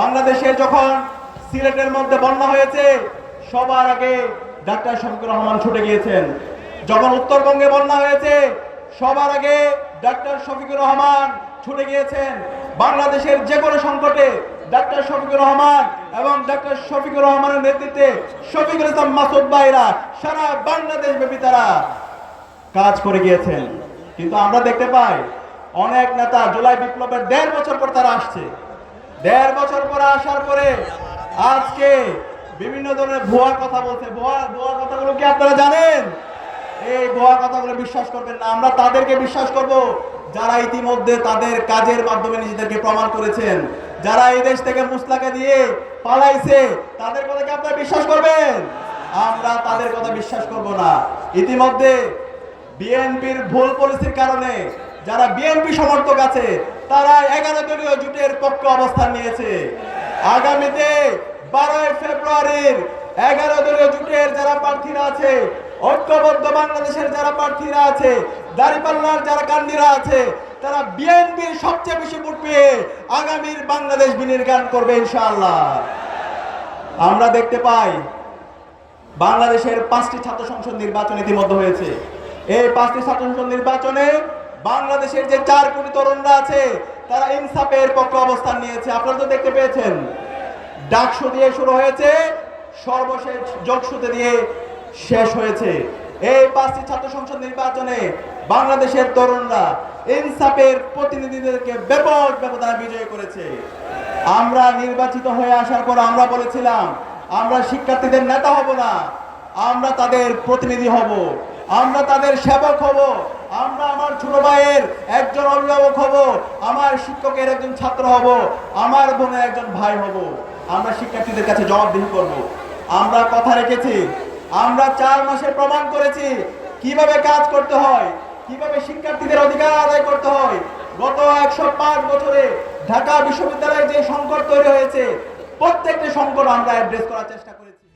বাংলাদেশে যখন সিলেটের মধ্যে বন্যা হয়েছে সবার আগে ডাক্তার শফিকুর রহমান ছুটে গিয়েছেন। যখন উত্তরবঙ্গে বন্যা হয়েছে সবার আগে ডাক্তার শফিকুর রহমান ছুটে গিয়েছেন। বাংলাদেশের যে কোনো সংকটে ডাক্তার শফিকুর রহমান এবং ডাক্তার শফিকুর রহমানের নেতৃত্বে শফিকুল ইসলাম মাসুদ ভাইরা সারা বাংলাদেশ ব্যাপী তারা কাজ করে গিয়েছেন। কিন্তু আমরা দেখতে পাই অনেক নেতা জুলাই বিপ্লবের 1.5 বছর পর তারা আসছে। 1.5 বছর পর আসার পরে আজকে বিভিন্ন ধরনের ভুয়া কথা বলছে। ভুয়া কথাগুলো কি আপনারা জানেন? এই ভুয়া কথাগুলো বিশ্বাস করবেন না। আমরা তাদেরকে বিশ্বাস করব যারা ইতিমধ্যে তাদের কাজের মাধ্যমে নিজেদেরকে প্রমাণ করেছেন। যারা এই দেশ থেকে মুসলাকে দিয়ে পালাইছে তাদের কথা কি আপনারা বিশ্বাস করবেন? আমরা তাদের কথা বিশ্বাস করব না। ইতিমধ্যে বিএনপির ভুল পলিসির কারণে যারা বিএনপি সমর্থক আছে তারা 11 দলীয় জোটের পক্ষে অবস্থান নিয়েছে। আগামীতে 12 ফেব্রুয়ারির 11 দলীয় জোটের যারা প্রার্থীরা আছে, ঐক্যবদ্ধ বাংলাদেশের যারা প্রার্থীরা আছে, দাঁড়িপাল্লার যারা কান্ডিরা আছে, তারা বিএনপির সবচেয়ে বেশি ভোট পেয়ে আগামীর বাংলাদেশ বিনির্মাণ করবে ইনশাআল্লাহ। আমরা দেখতে পাই বাংলাদেশের 5টি ছাত্র সংসদ নির্বাচন ইতিমধ্যে হয়েছে। এই 5টি ছাত্র সংসদ নির্বাচনে বাংলাদেশের যে 4 কোটি তরুণরা আছে তারা ইনসাফের পক্ষে অবস্থান নিয়েছে। আপনারা তো দেখতে পেয়েছেন ডাকসু দিয়ে শুরু হয়েছে, সর্বশেষ যোগসূত্র দিয়ে শেষ হয়েছে। এই 5টি ছাত্র সংসদ নির্বাচনে বাংলাদেশের তরুণরা ইনসাফের প্রতিনিধিদেরকে ব্যাপক ব্যবধানে বিজয় করেছে। আমরা নির্বাচিত হয়ে আসার পর আমরা বলেছিলাম আমরা শিক্ষার্থীদের নেতা হব না, আমরা তাদের প্রতিনিধি হব, আমরা তাদের সেবক হব, আমরা আমার ছোট ভাইয়ের একজন অভিভাবক হব, আমার শিক্ষকের একজন ছাত্র হব, আমার বোনের একজন ভাই হব। আমরা শিক্ষার্থীদের কাছে জবাবদিহি করব। আমরা কথা রেখেছি। আমরা 4 মাসে প্রমাণ করেছি কিভাবে কাজ করতে হয়, কিভাবে শিক্ষার্থীদের অধিকার আদায় করতে হয়। গত 105 বছরে ঢাকা বিশ্ববিদ্যালয়ে যে সংকট তৈরি হয়েছে প্রত্যেকটা সংকট আমরা অ্যাড্রেস করার চেষ্টা করেছি।